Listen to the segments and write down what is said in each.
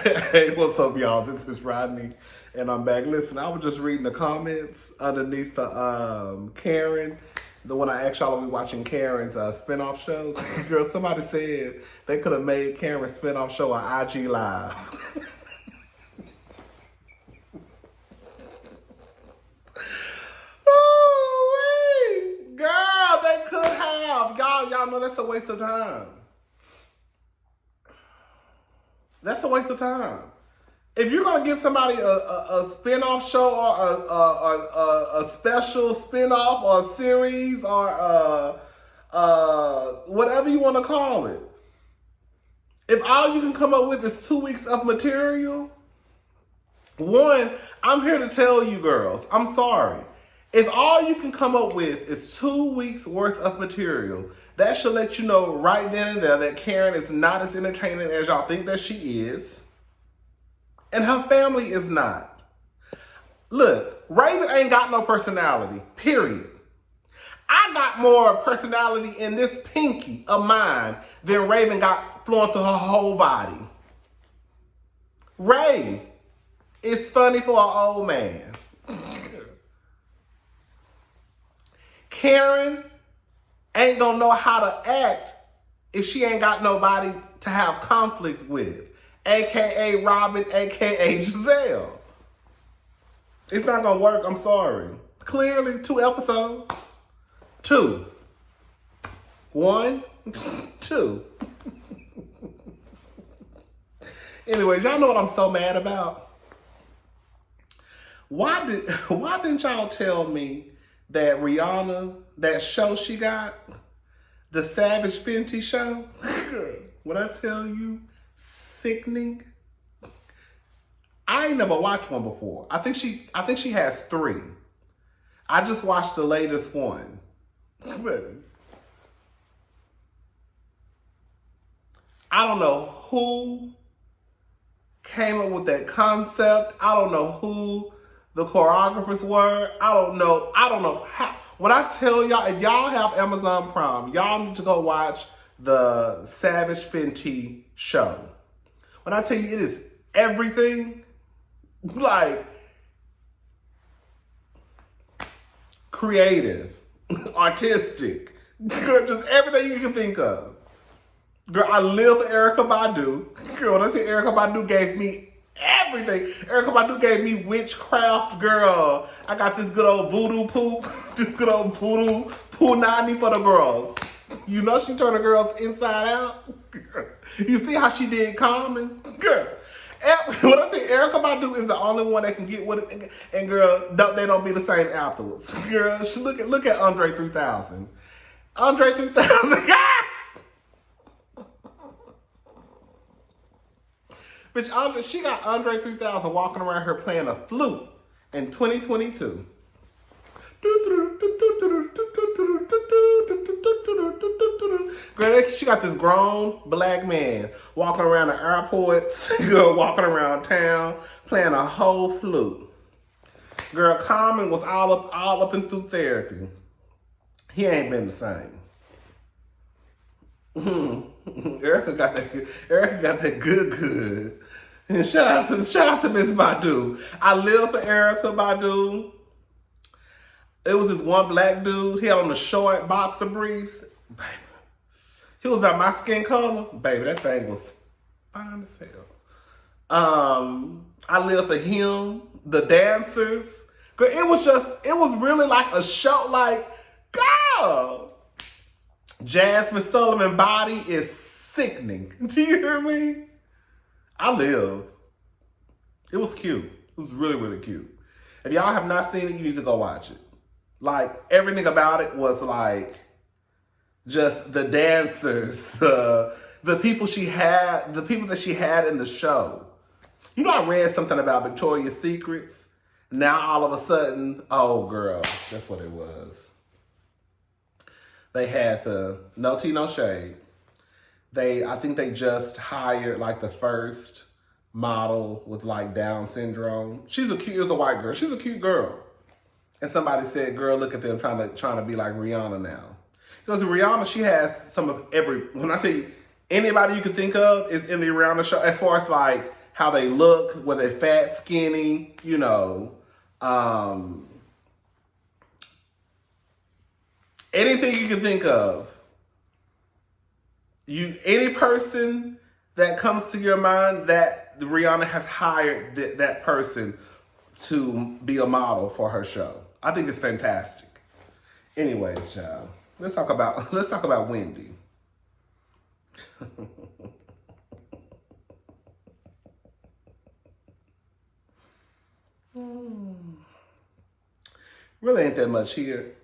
Hey, what's up, y'all? This is Rodney, and I'm back. Listen, I was just reading the comments underneath the Karen, the one I asked y'all to be watching Karen's spinoff show. Girl, somebody said they could have made Karen's spinoff show on IG Live. Oh, wait. Girl, they could have. Y'all know that's a waste of time. That's a waste of time. If you're gonna give somebody a spin-off show or a special spin-off or a series or whatever you want to call it, if all you can come up with is 2 weeks of material, one, I'm here to tell you girls, I'm sorry. If all you can come up with is 2 weeks worth of material, that should let you know right then and there that Karen is not as entertaining as y'all think that she is. And her family is not. Look, Raven ain't got no personality, period. I got more personality in this pinky of mine than Raven got flowing through her whole body. Ray is funny for an old man. Karen ain't gonna know how to act if she ain't got nobody to have conflict with, aka Robin, aka Giselle. It's not gonna work, I'm sorry. Clearly, 2 episodes. 2. 1, 2. Anyways, y'all know what I'm so mad about? Why didn't y'all tell me that Rihanna, that show she got, the Savage Fenty show, when I tell you, sickening. I ain't never watched one before. I think she has 3. I just watched the latest one. I don't know who came up with that concept. I don't know who the choreographers were. I don't know how. When I tell y'all, if y'all have Amazon Prime, y'all need to go watch the Savage Fenty show. When I tell you it is everything, like creative, artistic, just everything you can think of. Girl, I live for Erykah Badu. Girl, when I tell you Erykah Badu gave me everything. Erykah Badu gave me witchcraft, girl. I got this good old voodoo poop, this good old voodoo punani for the girls. You know she turned the girls inside out. Girl. You see how she did Common? Girl. When I say Erykah Badu is the only one that can get with it, and girl, they don't be the same afterwards. Girl, look at Andre 3000. Andre 3000. Bitch, she got Andre 3000 walking around here playing a flute in 2022. Girl, she got this grown black man walking around the airports, girl, walking around town, playing a whole flute. Girl, Common was all up and through therapy. He ain't been the same. Erykah got that good. And shout out to Miss Badu. I live for Erykah Badu. It was this one black dude. He had on the short boxer briefs. Baby. He was about my skin color. Baby, that thing was fine as hell. I live for him. The dancers. Girl, it was really like a show. Like, girl. Jasmine Sullivan body is sickening. Do you hear me? I live. It was cute. It was really, really cute. If y'all have not seen it, you need to go watch it. Like, everything about it was like, just the dancers, the people that she had in the show. You know, I read something about Victoria's Secrets. Now, all of a sudden, oh, girl, that's what it was. They had no tea, no shade. I think they just hired like the first model with like Down syndrome. It was a white girl. She's a cute girl. And somebody said, girl, look at them trying to be like Rihanna now. Because Rihanna, she has some of when I say anybody you can think of is in the Rihanna show, as far as like how they look, whether they're fat, skinny, you know, anything you can think of. Any person that comes to your mind, that Rihanna has hired that person to be a model for her show. I think it's fantastic. Anyways, child, let's talk about Wendy. Really ain't that much here.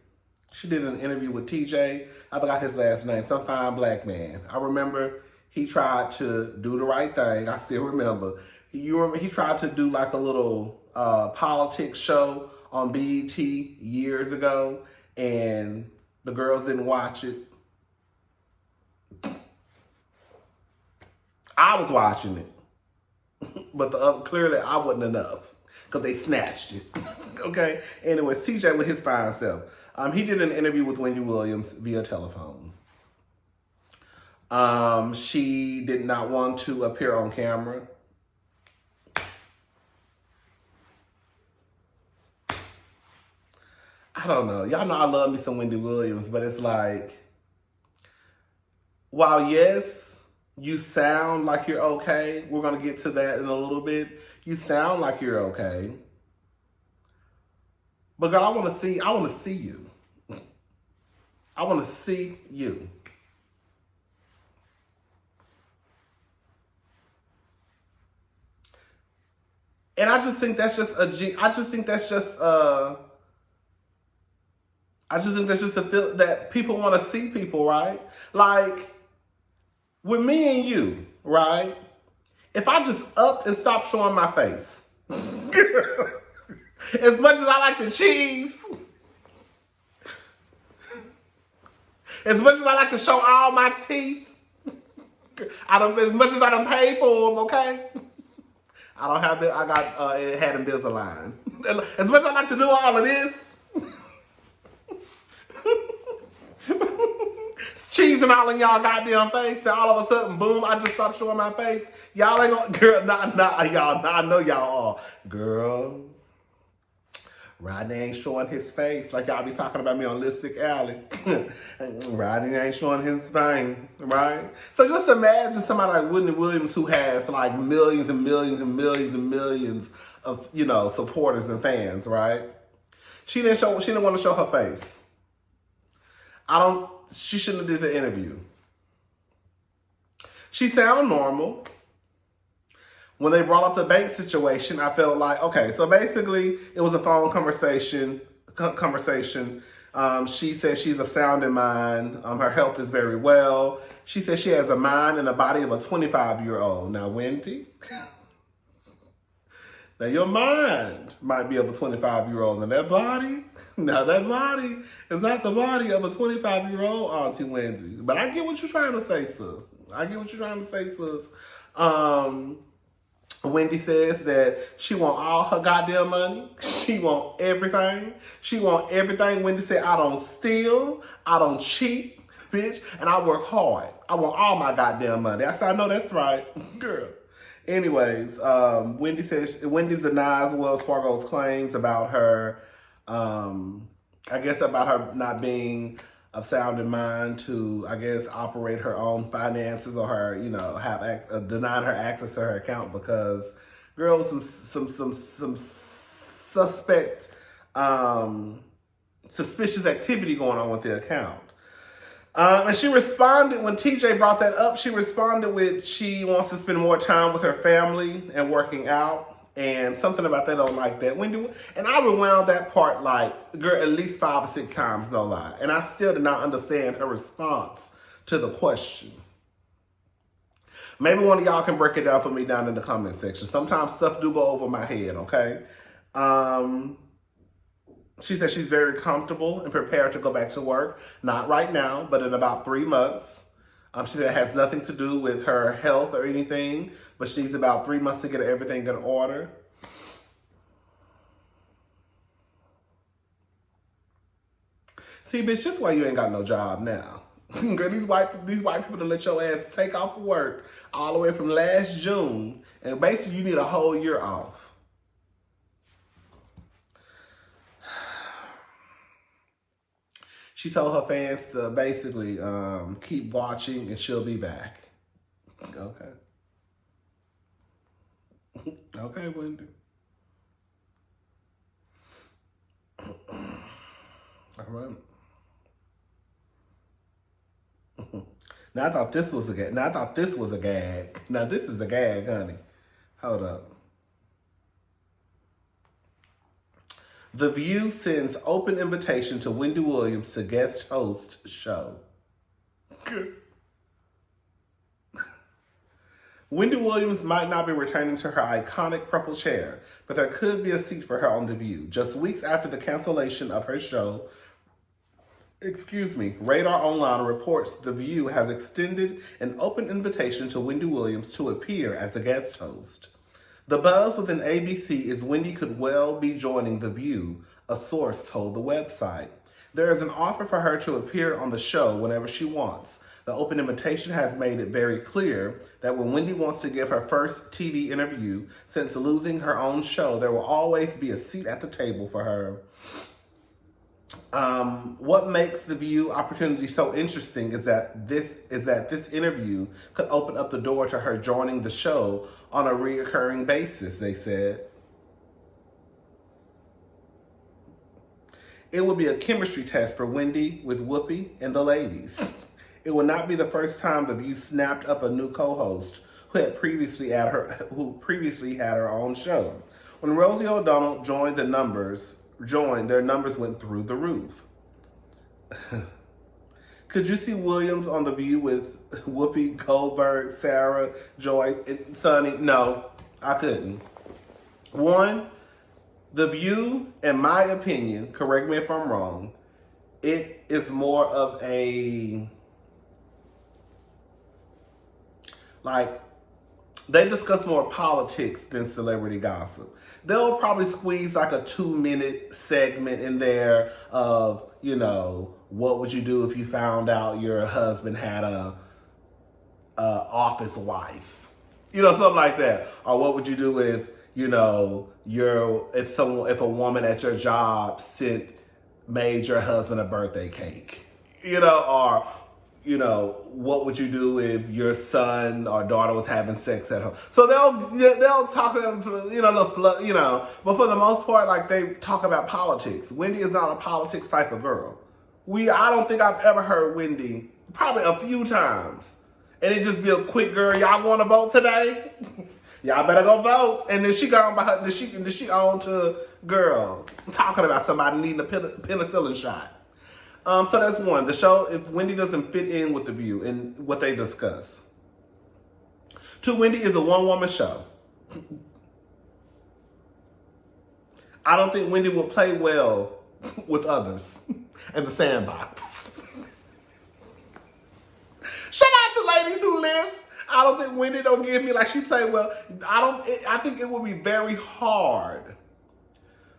She did an interview with TJ. I forgot his last name. Some fine black man. I remember he tried to do the right thing. I still remember. He tried to do like a little politics show on BET years ago, and the girls didn't watch it. I was watching it, but clearly I wasn't enough because they snatched it. Okay. Anyway, TJ with his fine self. He did an interview with Wendy Williams via telephone. She did not want to appear on camera. I don't know. Y'all know I love me some Wendy Williams, but it's like, while yes, you sound like you're okay. We're going to get to that in a little bit. You sound like you're okay. But girl, I want to see you. I want to see you. And I just think that's just a feel that people want to see people, right? Like, with me and you, right? If I just upped and stopped showing my face, as much as I like the cheese, as much as I like to show all my teeth, as much as I done paid for them, okay? I don't have I got, it had Invisalign. As much as I like to do all of this, cheesing all in y'all goddamn face, then all of a sudden, boom, I just stopped showing my face. Y'all ain't gonna, girl, y'all, I know y'all are. Girl, Rodney ain't showing his face like y'all be talking about me on Balistic Alley. Rodney ain't showing his thing, right? So just imagine somebody like Wendy Williams who has like millions and millions and millions and millions of, you know, supporters and fans, right? She didn't want to show her face. She shouldn't have did the interview. She sounded normal. When they brought up the bank situation, I felt like, okay, so basically it was a phone conversation. She said she's of sound in mind. Her health is very well. She said she has a mind and a body of a 25-year-old. Now, Wendy, now your mind might be of a 25-year-old. Now that body is not the body of a 25-year-old, Auntie Wendy. But I get what you're trying to say, sis. Wendy says that she want all her goddamn money. She want everything. Wendy said, I don't steal. I don't cheat, bitch. And I work hard. I want all my goddamn money. I said, I know that's right, girl. Anyways, Wendy denies Wells Fargo's claims about her, about her not being of sound in mind to, operate her own finances, or her, denying her access to her account because, girl, some suspicious activity going on with the account. And she responded, when TJ brought that up, she responded with she wants to spend more time with her family and working out. And something about that, I don't like that. Wendy, and I rewound that part like, girl, at least 5 or 6 times, no lie. And I still did not understand her response to the question. Maybe one of y'all can break it down for me down in the comment section. Sometimes stuff do go over my head, okay? She said she's very comfortable and prepared to go back to work. Not right now, but in about 3 months. She said it has nothing to do with her health or anything, but she needs about 3 months to get everything in order. See, bitch, just why you ain't got no job now. Girl, these white people to let your ass take off work all the way from last June, and basically you need a whole year off. She told her fans to basically keep watching and she'll be back. Okay. Okay, Wendy. All right. Now I thought this was a gag. Now this is a gag, honey. Hold up. The View sends open invitation to Wendy Williams to guest host show. Wendy Williams might not be returning to her iconic purple chair, but there could be a seat for her on The View. Just weeks after the cancellation of her show, Radar Online reports The View has extended an open invitation to Wendy Williams to appear as a guest host. The buzz within ABC is Wendy could well be joining The View, a source told the website. There is an offer for her to appear on the show whenever she wants. The open invitation has made it very clear that when Wendy wants to give her first TV interview since losing her own show, there will always be a seat at the table for her. What makes The View opportunity so interesting is that this interview could open up the door to her joining the show on a reoccurring basis, they said. It would be a chemistry test for Wendy with Whoopi and the ladies. It would not be the first time The View snapped up a new co-host who previously had her own show. When Rosie O'Donnell joined, their numbers went through the roof. Could you see Williams on The View with Whoopi, Goldberg, Sarah, Joy, and Sonny? No, I couldn't. One, The View, in my opinion, correct me if I'm wrong, it is more of a, they discuss more politics than celebrity gossip. They'll probably squeeze like a 2-minute segment in there of, what would you do if you found out your husband had a office wife? Something like that. Or what would you do if, if a woman at your job made your husband a birthday cake? Or what would you do if your son or daughter was having sex at home? So they'll talk about, but for the most part, they talk about politics. Wendy is not a politics type of girl. I don't think I've ever heard Wendy, probably a few times, and it just be a quick, girl, y'all want to vote today? Y'all better go vote. And then she gone by her, then she on to, girl, talking about somebody needing a penicillin shot. So that's one. The show, if Wendy doesn't fit in with The View and what they discuss. 2, Wendy is a one-woman show. I don't think Wendy will play well with others in the sandbox. Shout out to ladies who live. I don't think Wendy don't give me like she played well. I think it would be very hard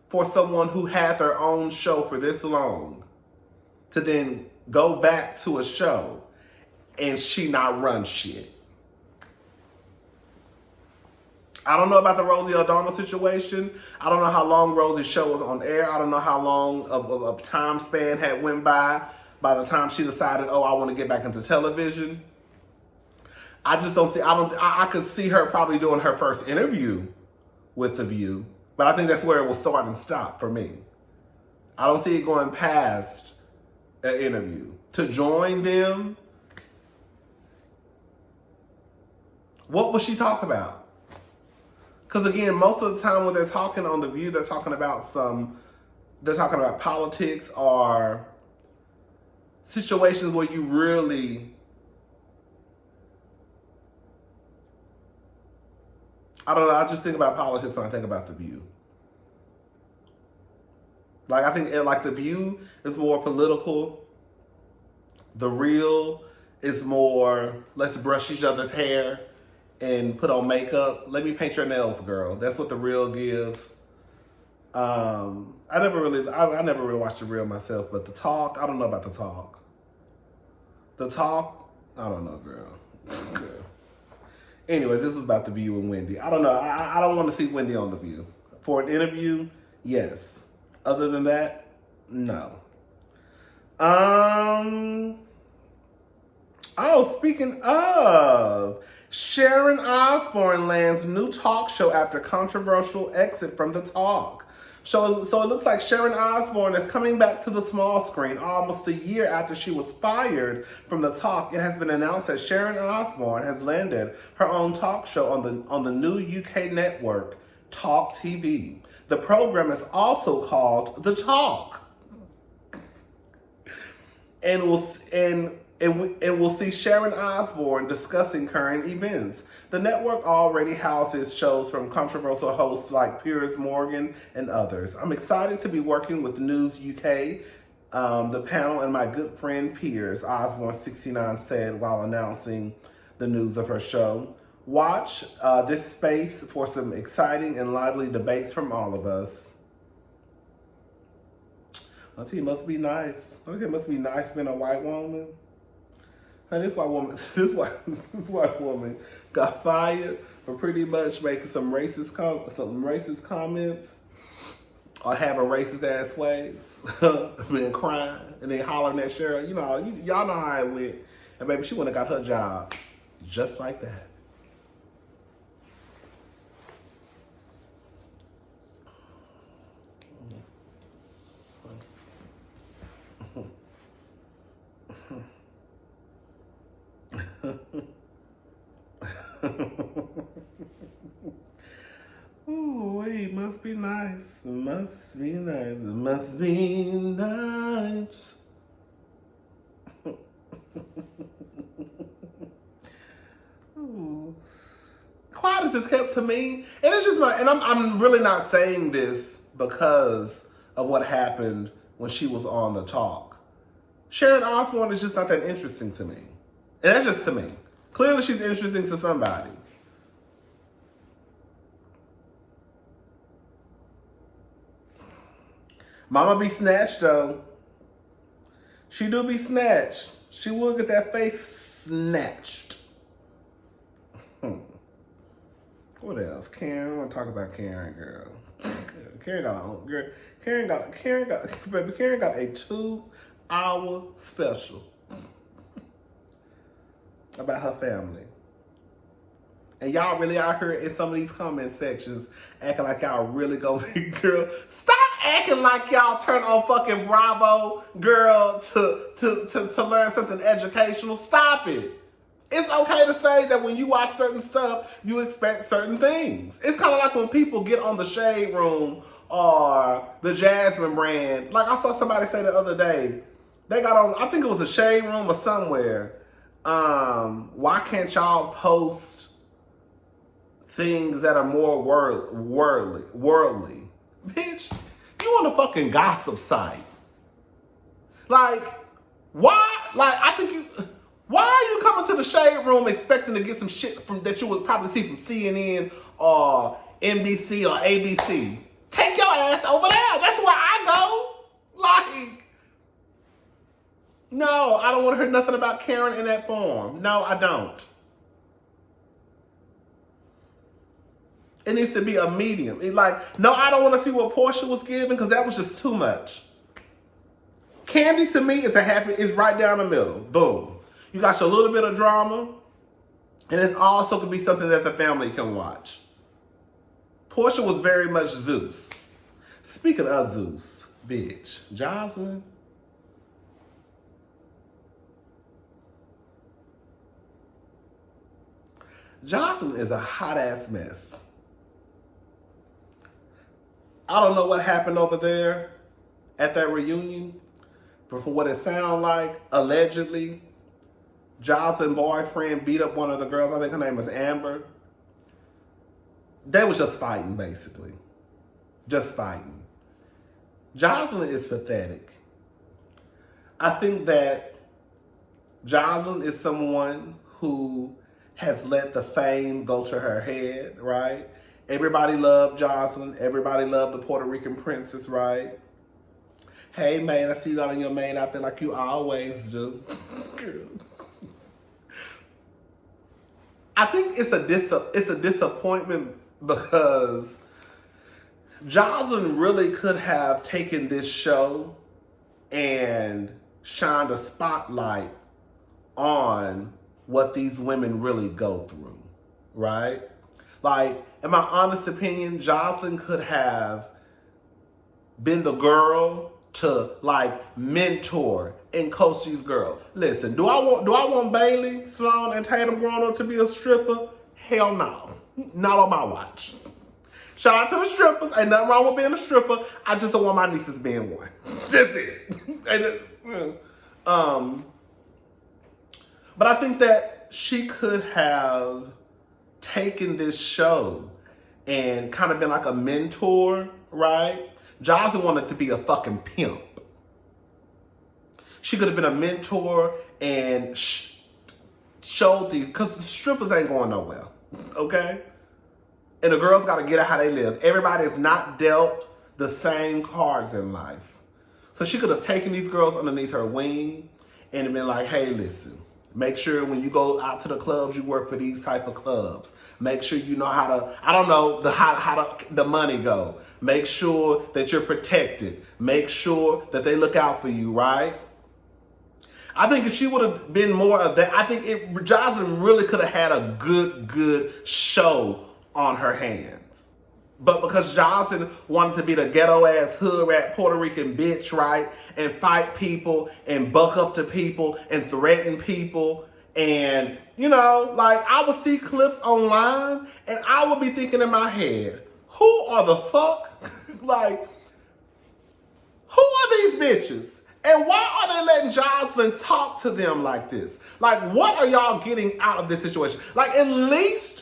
for someone who had their own show for this long to then go back to a show and she not run shit. I don't know about the Rosie O'Donnell situation. I don't know how long Rosie's show was on air. I don't know how long of time span had went by the time she decided, I want to get back into television. I just don't see, I could see her probably doing her first interview with The View, but I think that's where it will start and stop for me. I don't see it going past an interview. To join them, what will she talk about? Because again, most of the time when they're talking on The View, they're talking about politics or situations where you really, I don't know, I just think about politics when I think about The View. I think The View is more political. The Real is more, let's brush each other's hair and put on makeup. Let me paint your nails, girl. That's what The Real gives. I never really watched The Real myself, but The Talk, I don't know about The Talk. The Talk? I don't know, girl. Girl. Anyways, this is about The View and Wendy. I don't know. I don't want to see Wendy on The View. For an interview, yes. Other than that, no. Oh, speaking of, Sharon Osbourne lands new talk show after controversial exit from The Talk. So it looks like Sharon Osbourne is coming back to the small screen almost a year after she was fired from The Talk. It has been announced that Sharon Osbourne has landed her own talk show on the new UK network, Talk TV. The program is also called The Talk. And we'll see Sharon Osbourne discussing current events. The network already houses shows from controversial hosts like Piers Morgan and others. I'm excited to be working with News UK, the panel, and my good friend Piers, Osbourne 69 said while announcing the news of her show. Watch this space for some exciting and lively debates from all of us. I think it must be nice. I think it must be nice being a white woman. And this white woman got fired for pretty much making some racist comments or having racist ass ways, been crying and then hollering at Cheryl. You know, y'all know how it went. And baby, she wouldn't have got her job just like that. Oh, wait, must be nice. Must be nice. Must be nice. Ooh. Quiet as it's kept to me. And it's just I'm really not saying this because of what happened when she was on The Talk. Sharon Osbourne is just not that interesting to me. And that's just to me. Clearly she's interesting to somebody. Mama be snatched though. She do be snatched. She will get that face snatched. What else? Karen, I want to talk about Karen, girl. Karen got a 2-hour special about her family. And y'all really out here in some of these comment sections acting like y'all really gonna be, girl. Stop acting like y'all turn on fucking Bravo, girl, to learn something educational. Stop it. It's okay to say that when you watch certain stuff, you expect certain things. It's kind of like when people get on the Shade Room or the Jasmine brand. Like I saw somebody say the other day, they got on, I think it was a Shade Room or somewhere. Why can't y'all post things that are more worldly? Bitch, you on a fucking gossip site. Like, why? Like, I think you... Why are you coming to the Shade Room expecting to get some shit that you would probably see from CNN or NBC or ABC? Take your ass over there. That's where I go. Like, no, I don't want to hear nothing about Karen in that form. No, I don't. It needs to be a medium. It's like, no, I don't want to see what Portia was giving because that was just too much. Candy to me is right down the middle. Boom. You got your little bit of drama, and it also could be something that the family can watch. Portia was very much Zeus. Speaking of Zeus, bitch, Joseline. Joseline is a hot ass mess. I don't know what happened over there at that reunion, but from what it sounds like, allegedly, Joseline's boyfriend beat up one of the girls. I think her name was Amber. They was just fighting, basically. Just fighting. Joseline is pathetic. I think that Joseline is someone who has let the fame go to her head, right? Everybody loved Joseline. Everybody loved the Puerto Rican princess, right? Hey, man, I see you got on your main outfit like you always do. I think it's a disappointment because Joseline really could have taken this show and shined a spotlight on what these women really go through, right? Like, in my honest opinion, Joseline could have been the girl to like mentor and coach these girls. Listen, do I want Bailey, Sloan, and Tatum growing up to be a stripper? Hell no. Not on my watch. Shout out to the strippers. Ain't nothing wrong with being a stripper. I just don't want my nieces being one. That's it. But I think that she could have taken this show and kind of been like a mentor, right? Joseline wanted to be a fucking pimp. She could have been a mentor and showed these, because the strippers ain't going nowhere, okay? And the girls got to get out how they live. Everybody is not dealt the same cards in life. So she could have taken these girls underneath her wing and been like, hey, listen, make sure when you go out to the clubs, you work for these type of clubs. Make sure you know how to, I don't know, how the money go. Make sure that you're protected. Make sure that they look out for you, right? I think if she would have been more of that, I think Joseline really could have had a good show on her hands. But because Joseline wanted to be the ghetto-ass hood rat Puerto Rican bitch, right? And fight people and buck up to people and threaten people. And, you know, like I would see clips online and I would be thinking in my head, who are the fuck? Like, who are these bitches? And why are they letting Joseline talk to them like this? Like, what are y'all getting out of this situation? Like, at least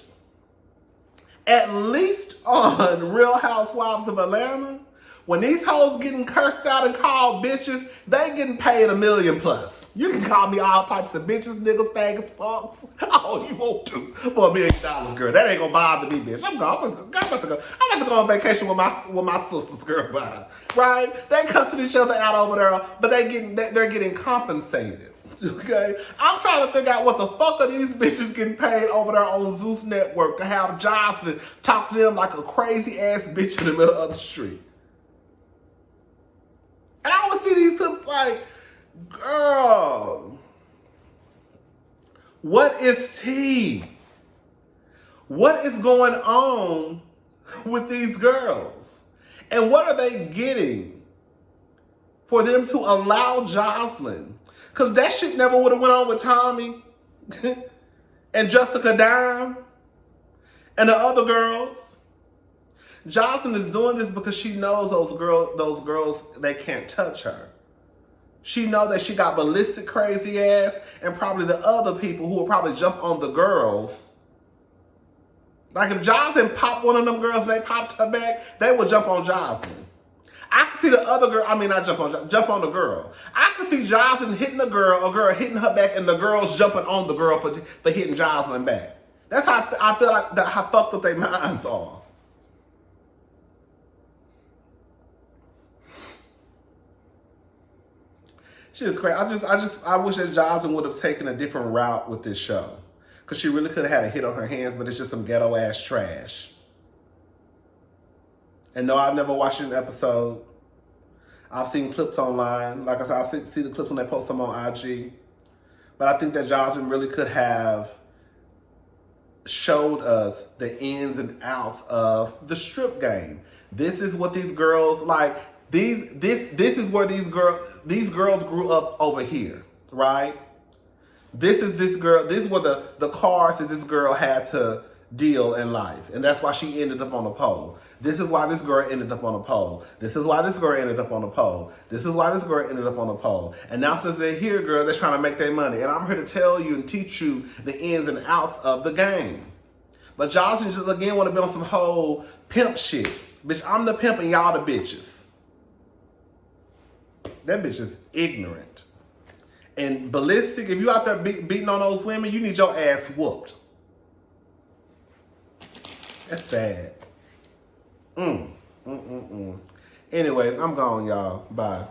on Real Housewives of Atlanta, when these hoes getting cursed out and called bitches, they getting paid $1 million plus. You can call me all types of bitches, niggas, faggots, fucks, all you want to for $1 million, girl. That ain't gonna bother me, bitch. I'm about to go on vacation with my sisters, girl. Bye. Right? They cussing each other out over there, but they're getting compensated. Okay? I'm trying to figure out what the fuck are these bitches getting paid over there on Zeus Network to have Joseline talk to them like a crazy ass bitch in the middle of the street. And I would see these clips like, girl, what is tea? What is going on with these girls? And what are they getting for them to allow Joseline? Because that shit never would have went on with Tommy and Jessica Dime and the other girls. Joseline is doing this because she knows those girls, they can't touch her. She knows that she got Balistic crazy ass and probably the other people who will probably jump on the girls. Like if Joseline popped one of them girls and they popped her back, they would jump on Joseline. I can see the other girl, not jump on the girl. I can see Joseline hitting a girl hitting her back, and the girls jumping on the girl for hitting Joseline back. That's how I feel like how fucked up their minds are. She's great. I wish that Joseline would have taken a different route with this show. Because she really could have had a hit on her hands, but it's just some ghetto ass trash. And no, I've never watched an episode. I've seen clips online. Like I said, I see the clips when they post them on IG. But I think that Joseline really could have showed us the ins and outs of the strip game. This is what these girls like. This is where these girls grew up over here, right? This is what the cards that this girl had to deal in life. And that's why she ended up on the pole. This is why this girl ended up on a pole. This is why this girl ended up on a pole. This is why this girl ended up on a pole. And now since they're here, girl, they're trying to make their money. And I'm here to tell you and teach you the ins and outs of the game. But Joseline just again want to be on some whole pimp shit. Bitch, I'm the pimp and y'all the bitches. That bitch is ignorant. And Balistic, if you out there beating on those women, you need your ass whooped. That's sad. Anyways, I'm gone, y'all. Bye.